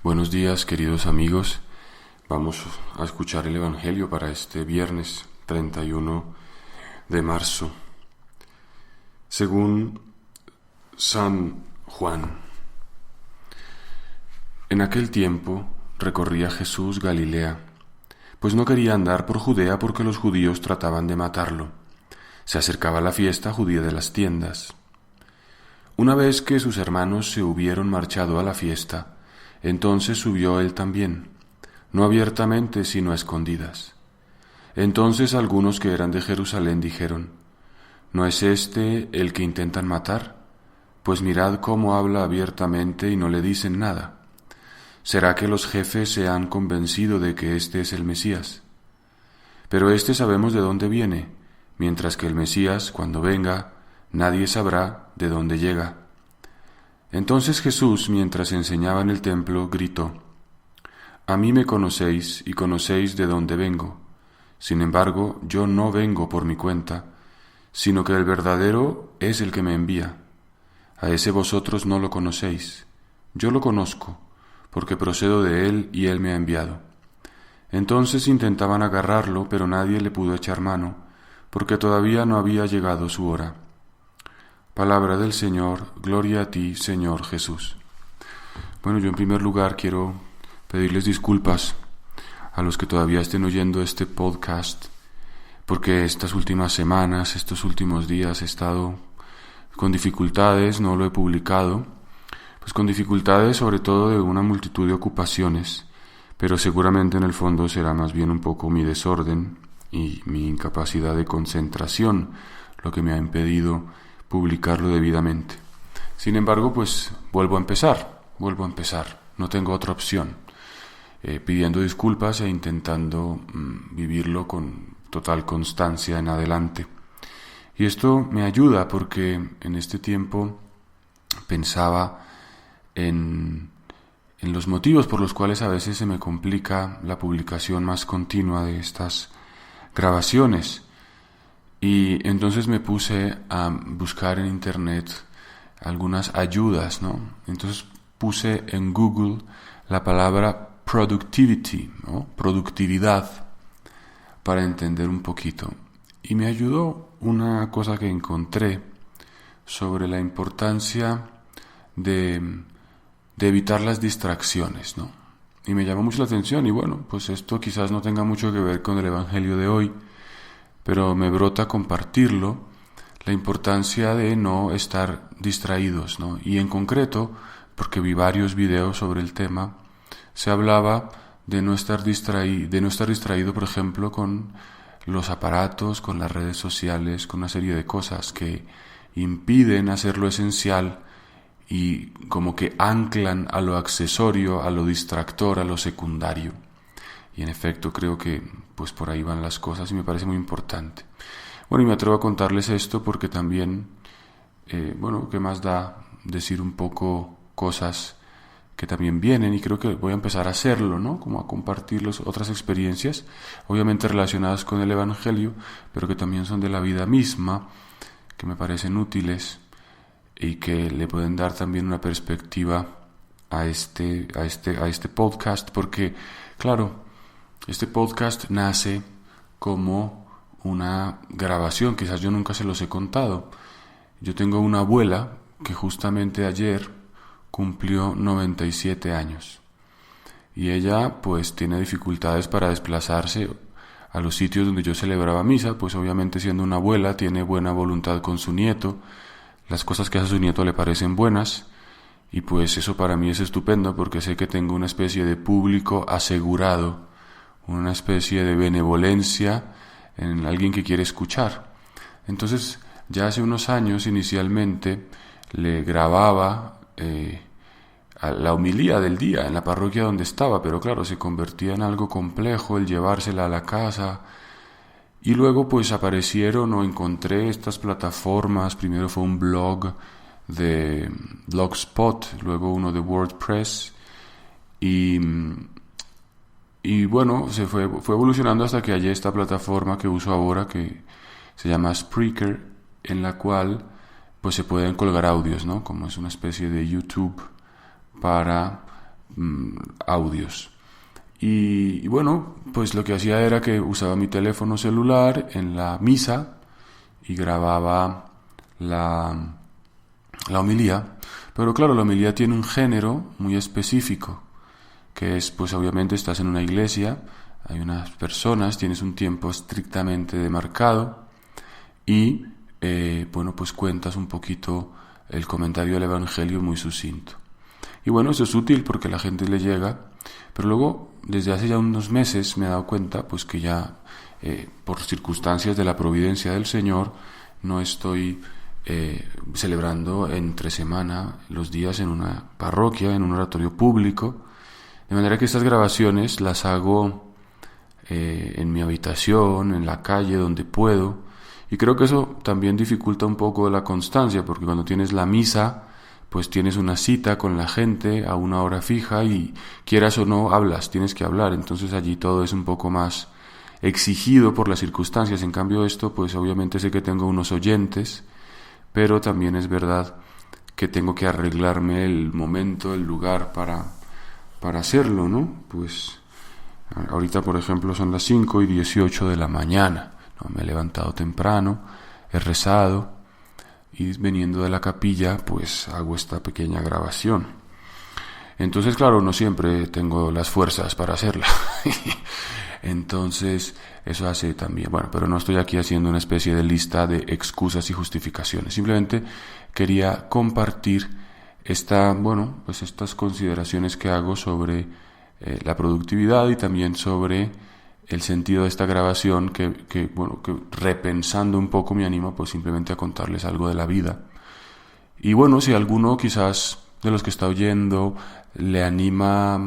Buenos días, queridos amigos. Vamos a escuchar el Evangelio para este viernes 31 de marzo. Según San Juan. En aquel tiempo recorría Jesús Galilea, pues no quería andar por Judea porque los judíos trataban de matarlo. Se acercaba la fiesta judía de las tiendas. Una vez que sus hermanos se hubieron marchado a la fiesta, entonces subió él también, no abiertamente sino a escondidas. Entonces algunos que eran de Jerusalén dijeron: ¿No es este el que intentan matar? Pues mirad cómo habla abiertamente y no le dicen nada. ¿Será que los jefes se han convencido de que este es el Mesías? Pero este sabemos de dónde viene, mientras que el Mesías, cuando venga, nadie sabrá de dónde llega. Entonces Jesús, mientras enseñaba en el templo, gritó: A mí me conocéis y conocéis de dónde vengo. Sin embargo, yo no vengo por mi cuenta, sino que el verdadero es el que me envía. A ese vosotros no lo conocéis. Yo lo conozco, porque procedo de él y él me ha enviado. Entonces intentaban agarrarlo, pero nadie le pudo echar mano, porque todavía no había llegado su hora. Palabra del Señor, gloria a ti, Señor Jesús. Bueno, yo en primer lugar quiero pedirles disculpas a los que todavía estén oyendo este podcast, porque estas últimas semanas, estos últimos días he estado con dificultades, no lo he publicado, pues con dificultades sobre todo de una multitud de ocupaciones, pero seguramente en el fondo será más bien un poco mi desorden y mi incapacidad de concentración lo que me ha impedido publicarlo debidamente. Sin embargo, pues vuelvo a empezar, no tengo otra opción, pidiendo disculpas e intentando vivirlo con total constancia en adelante. Y esto me ayuda porque en este tiempo pensaba en los motivos por los cuales a veces se me complica la publicación más continua de estas grabaciones. Y entonces me puse a buscar en internet algunas ayudas, ¿no? Entonces puse en Google la palabra productivity, ¿no? Productividad, para entender un poquito. Y me ayudó una cosa que encontré sobre la importancia de evitar las distracciones, ¿no? Y me llamó mucho la atención y bueno, pues esto quizás no tenga mucho que ver con el Evangelio de hoy, pero me brota compartirlo, la importancia de no estar distraídos, ¿no? Y en concreto, porque vi varios videos sobre el tema, se hablaba de no estar distraído, por ejemplo, con los aparatos, con las redes sociales, con una serie de cosas que impiden hacer lo esencial y como que anclan a lo accesorio, a lo distractor, a lo secundario. Y en efecto creo que pues por ahí van las cosas y me parece muy importante. Bueno, y me atrevo a contarles esto porque también, ¿qué más da decir un poco cosas que también vienen? Y creo que voy a empezar a hacerlo, ¿no? Como a compartir otras experiencias, obviamente relacionadas con el Evangelio, pero que también son de la vida misma, que me parecen útiles y que le pueden dar también una perspectiva a este podcast, porque, claro, este podcast nace como una grabación, quizás yo nunca se los he contado. Yo tengo una abuela que justamente ayer cumplió 97 años y ella pues tiene dificultades para desplazarse a los sitios donde yo celebraba misa, pues obviamente siendo una abuela tiene buena voluntad con su nieto, las cosas que hace su nieto le parecen buenas y pues eso para mí es estupendo porque sé que tengo una especie de público asegurado, una especie de benevolencia en alguien que quiere escuchar. Entonces, ya hace unos años inicialmente le grababa a la homilía del día en la parroquia donde estaba, pero claro, se convertía en algo complejo el llevársela a la casa. Y luego pues aparecieron o encontré estas plataformas, primero fue un blog de Blogspot, luego uno de WordPress y bueno, fue evolucionando hasta que hallé esta plataforma que uso ahora que se llama Spreaker, en la cual pues se pueden colgar audios, ¿no? Como es una especie de YouTube para audios. Y bueno, pues lo que hacía era que usaba mi teléfono celular en la misa y grababa la homilía. Pero claro, la homilía tiene un género muy específico, que es, pues obviamente estás en una iglesia, hay unas personas, tienes un tiempo estrictamente demarcado y, bueno, pues cuentas un poquito el comentario del Evangelio muy sucinto. Y bueno, eso es útil porque la gente le llega, pero luego, desde hace ya unos meses me he dado cuenta, pues que ya, por circunstancias de la providencia del Señor, no estoy celebrando entre semana los días en una parroquia, en un oratorio público, de manera que estas grabaciones las hago en mi habitación, en la calle, donde puedo, y creo que eso también dificulta un poco la constancia, porque cuando tienes la misa, pues tienes una cita con la gente a una hora fija y quieras o no hablas, tienes que hablar, entonces allí todo es un poco más exigido por las circunstancias. En cambio esto, pues obviamente sé que tengo unos oyentes, pero también es verdad que tengo que arreglarme el momento, el lugar para hacerlo, ¿no? Pues ahorita, por ejemplo, son las 5:18 de la mañana, ¿no? Me he levantado temprano, he rezado y viniendo de la capilla, pues hago esta pequeña grabación. Entonces, claro, no siempre tengo las fuerzas para hacerla. Entonces, eso hace también, bueno, pero no estoy aquí haciendo una especie de lista de excusas y justificaciones. Simplemente quería compartir pues estas consideraciones que hago sobre la productividad y también sobre el sentido de esta grabación que repensando un poco me anima pues simplemente a contarles algo de la vida. Y bueno, si alguno quizás de los que está oyendo le anima,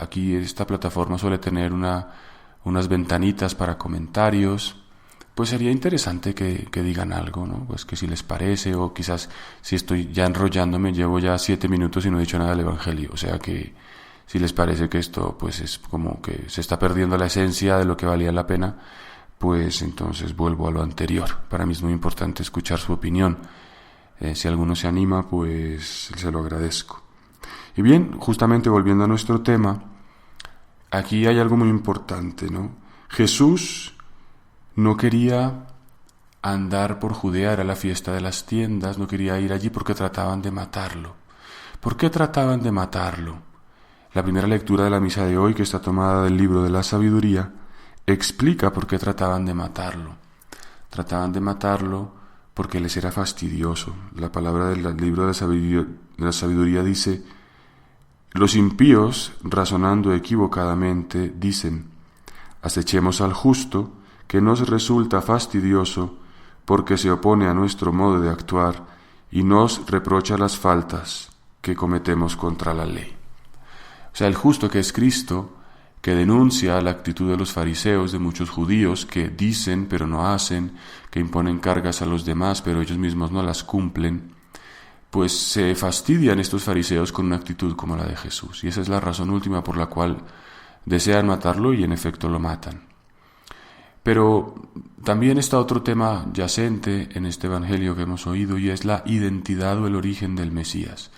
aquí esta plataforma suele tener unas ventanitas para comentarios, pues sería interesante que digan algo, ¿no? Pues que si les parece, o quizás si estoy ya enrollándome, llevo ya 7 minutos y no he dicho nada del Evangelio, o sea que si les parece que esto pues es como que se está perdiendo la esencia de lo que valía la pena, pues entonces vuelvo a lo anterior. Para mí es muy importante escuchar su opinión. Si alguno se anima, pues se lo agradezco. Y bien, justamente volviendo a nuestro tema, aquí hay algo muy importante, ¿no? Jesús no quería andar por Judea, era la fiesta de las tiendas, no quería ir allí porque trataban de matarlo. ¿Por qué trataban de matarlo? La primera lectura de la misa de hoy, que está tomada del libro de la sabiduría, explica por qué trataban de matarlo. Trataban de matarlo porque les era fastidioso. La palabra del libro de la sabiduría dice: los impíos, razonando equivocadamente, dicen: acechemos al justo, que nos resulta fastidioso porque se opone a nuestro modo de actuar y nos reprocha las faltas que cometemos contra la ley. O sea, el justo, que es Cristo, que denuncia la actitud de los fariseos, de muchos judíos que dicen pero no hacen, que imponen cargas a los demás pero ellos mismos no las cumplen, pues se fastidian estos fariseos con una actitud como la de Jesús. Y esa es la razón última por la cual desean matarlo y en efecto lo matan. Pero también está otro tema yacente en este evangelio que hemos oído, y es la identidad o el origen del Mesías.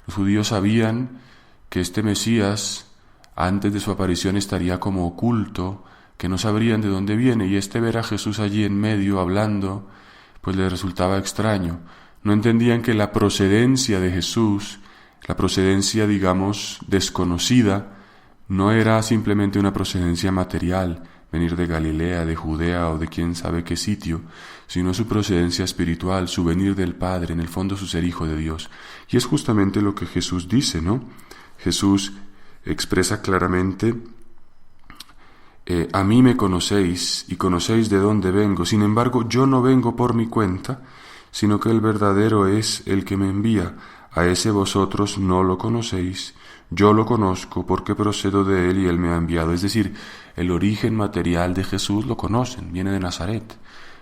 Los judíos sabían que este Mesías, antes de su aparición, estaría como oculto, que no sabrían de dónde viene, y ver a Jesús allí en medio hablando, pues les resultaba extraño. No entendían que la procedencia de Jesús, la procedencia, digamos, desconocida, no era simplemente una procedencia material, venir de Galilea, de Judea o de quién sabe qué sitio, sino su procedencia espiritual, su venir del Padre, en el fondo su ser hijo de Dios. Y es justamente lo que Jesús dice, ¿no? Jesús expresa claramente: a mí me conocéis y conocéis de dónde vengo, sin embargo yo no vengo por mi cuenta, sino que el verdadero es el que me envía. A ese vosotros no lo conocéis, yo lo conozco porque procedo de él y él me ha enviado. Es decir, el origen material de Jesús lo conocen, viene de Nazaret,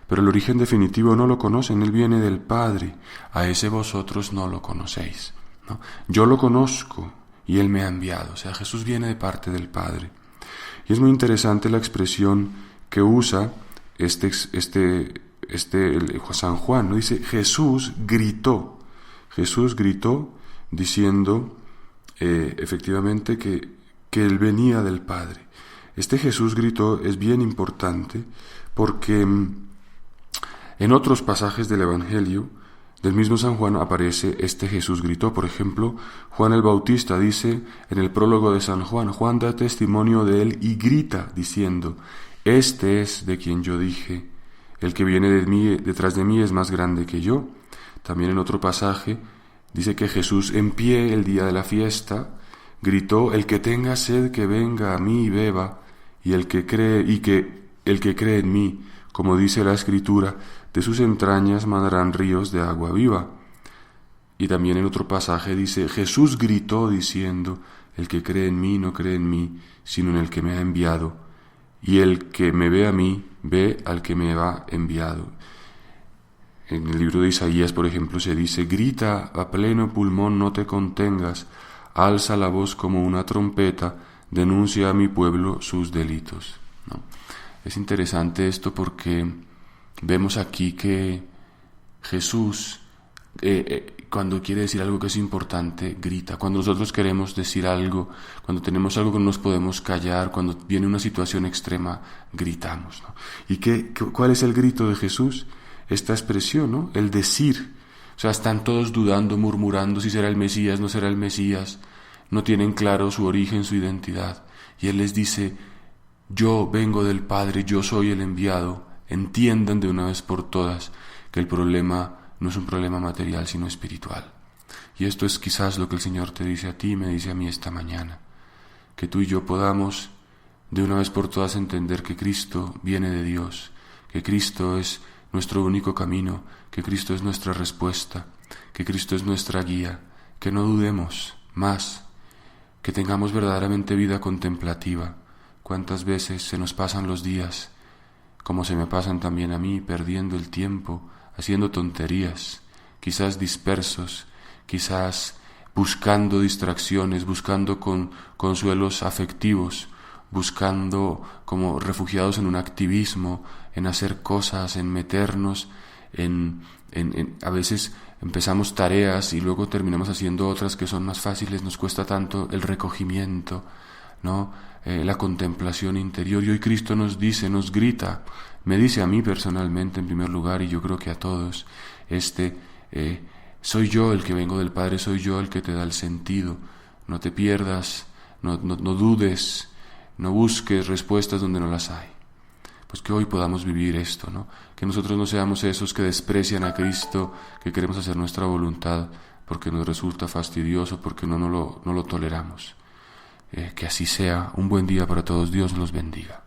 pero el origen definitivo no lo conocen, él viene del Padre. A ese vosotros no lo conocéis, ¿no? Yo lo conozco y él me ha enviado, o sea, Jesús viene de parte del Padre. Y es muy interesante la expresión que usa San Juan, ¿no? Dice: Jesús gritó diciendo: efectivamente que Él venía del Padre. Este Jesús gritó es bien importante porque en otros pasajes del Evangelio del mismo San Juan aparece este Jesús gritó. Por ejemplo, Juan el Bautista dice en el prólogo de San Juan, Juan da testimonio de él y grita diciendo, este es de quien yo dije, el que viene detrás de mí es más grande que yo. También en otro pasaje dice que Jesús en pie el día de la fiesta gritó, el que tenga sed que venga a mí y beba, y el que cree en mí, como dice la Escritura, de sus entrañas manarán ríos de agua viva. Y también en otro pasaje dice, Jesús gritó diciendo, el que cree en mí no cree en mí, sino en el que me ha enviado. Y el que me ve a mí, ve al que me ha enviado. En el libro de Isaías, por ejemplo, se dice, grita a pleno pulmón, no te contengas, alza la voz como una trompeta, denuncia a mi pueblo sus delitos. ¿No? Es interesante esto porque vemos aquí que Jesús, cuando quiere decir algo que es importante, grita. Cuando nosotros queremos decir algo, cuando tenemos algo que no nos podemos callar, cuando viene una situación extrema, gritamos, ¿no? ¿Y cuál es el grito de Jesús? Esta expresión, ¿no? El decir. O sea, están todos dudando, murmurando si será el Mesías, no será el Mesías. No tienen claro su origen, su identidad. Y Él les dice, yo vengo del Padre, yo soy el enviado. Entiendan de una vez por todas que el problema no es un problema material, sino espiritual. Y esto es quizás lo que el Señor te dice a ti y me dice a mí esta mañana. Que tú y yo podamos de una vez por todas entender que Cristo viene de Dios, que Cristo es nuestro único camino, que Cristo es nuestra respuesta, que Cristo es nuestra guía, que no dudemos más, que tengamos verdaderamente vida contemplativa. ¿Cuántas veces se nos pasan los días, como se me pasan también a mí, perdiendo el tiempo, haciendo tonterías, quizás dispersos, quizás buscando distracciones, buscando consuelos afectivos, buscando como refugiados en un activismo, en hacer cosas, en meternos, a veces empezamos tareas y luego terminamos haciendo otras que son más fáciles, nos cuesta tanto el recogimiento, ¿no? La contemplación interior. Y hoy Cristo nos dice, nos grita, me dice a mí personalmente en primer lugar, y yo creo que a todos, soy yo el que vengo del Padre, soy yo el que te da el sentido. No te pierdas, no dudes, no busques respuestas donde no las hay. Pues que hoy podamos vivir esto, ¿no? Que nosotros no seamos esos que desprecian a Cristo, que queremos hacer nuestra voluntad porque nos resulta fastidioso, porque no lo toleramos. Que así sea. Un buen día para todos. Dios los bendiga.